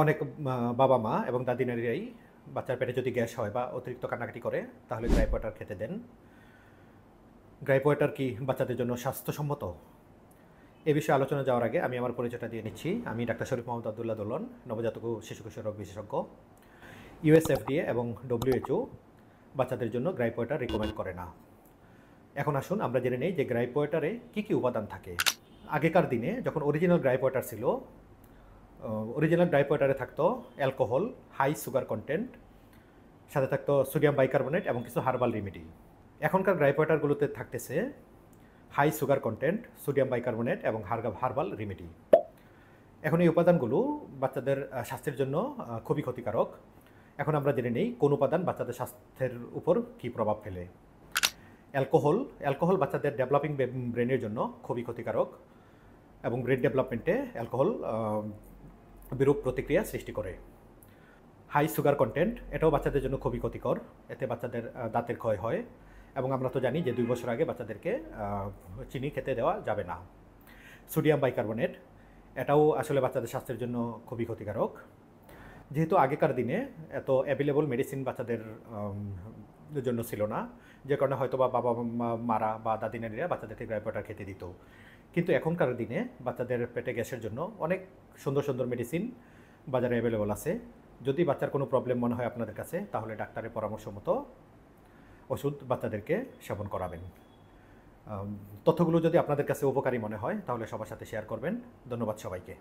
অনেক বাবা-মা এবং দাদি-নানিরাই বাচ্চার পেটে যদি গ্যাস হয় বা অতিরিক্ত কান্নাকাটি করে তাহলে গ্রাইপ ওয়াটার খেতে দেন। গ্রাইপ ওয়াটার কি বাচ্চাদের জন্য স্বাস্থ্যসম্মত? এ বিষয়ে আলোচনা যাওয়ার আগে আমি আমার পরিচয়টা দিয়ে নিচ্ছি। আমি ডাক্তার শরীফ মোহাম্মদ আব্দুল্লাহ দোলন, নবজাতক ও শিশু কিশোর রোগ বিশেষজ্ঞ। ইউএস এফডিএ এবং ডব্লিউএইচও বাচ্চাদের জন্য গ্রাইপ ওয়াটার রিকমেন্ড করে না। এখন আসুন আমরা জেনে নেই যে গ্রাইপ ওয়াটারে কী কী উপাদান থাকে। আগেকার দিনে যখন অরিজিনাল গ্রাইপ ওয়াটার ছিল, অরিজিনাল গ্রাইপ ওয়াটারে থাকতো অ্যালকোহল, হাই সুগার কন্টেন্ট, সাথে থাকতো সোডিয়াম বাইকার্বনেট এবং কিছু হার্বাল রেমেডি। এখনকার গ্রাইপ ওয়াটারগুলোতে থাকতেছে high sugar content, sodium bicarbonate এবং হার্বাল রেমেডি। এখন এই উপাদানগুলো বাচ্চাদের স্বাস্থ্যের জন্য খুবই ক্ষতিকারক। এখন আমরা জেনে নিই কোন উপাদান বাচ্চাদের স্বাস্থ্যের উপর কী প্রভাব ফেলে। অ্যালকোহল বাচ্চাদের ডেভেলপিং ব্রেনের জন্য খুবই ক্ষতিকারক এবং ব্রেন ডেভেলপমেন্টে অ্যালকোহল বিরূপ প্রতিক্রিয়া সৃষ্টি করে। হাই সুগার কন্টেন্ট এটাও বাচ্চাদের জন্য খুবই ক্ষতিকর। এতে বাচ্চাদের দাঁতের ক্ষয় হয় এবং আমরা তো জানি যে 2 বছর আগে বাচ্চাদেরকে চিনি খেতে দেওয়া যাবে না। সোডিয়াম বাইকার্বনেট এটাও আসলে বাচ্চাদের স্বাস্থ্যের জন্য খুবই ক্ষতিকারক। যেহেতু আগেকার দিনে এত অ্যাভেলেবল মেডিসিন বাচ্চাদের জন্য ছিল না, যে কারণে হয়তো বা মারা বা দাদি নানিরা বাচ্চাদেরকে গ্রাইপ ওয়াটার খেতে দিত। কিন্তু এখনকার দিনে বাচ্চাদের পেটে গ্যাসের জন্য অনেক সুন্দর সুন্দর মেডিসিন বাজারে অ্যাভেলেবল আছে। যদি বাচ্চার কোনো প্রবলেম মনে হয় আপনাদের কাছে, তাহলে ডাক্তারের পরামর্শ মতো ওষুধ বাচ্চাদেরকে সেবন করাবেন। তথ্যগুলো যদি আপনাদের কাছে উপকারী মনে হয় তাহলে সবার সাথে শেয়ার করবেন। ধন্যবাদ সবাইকে।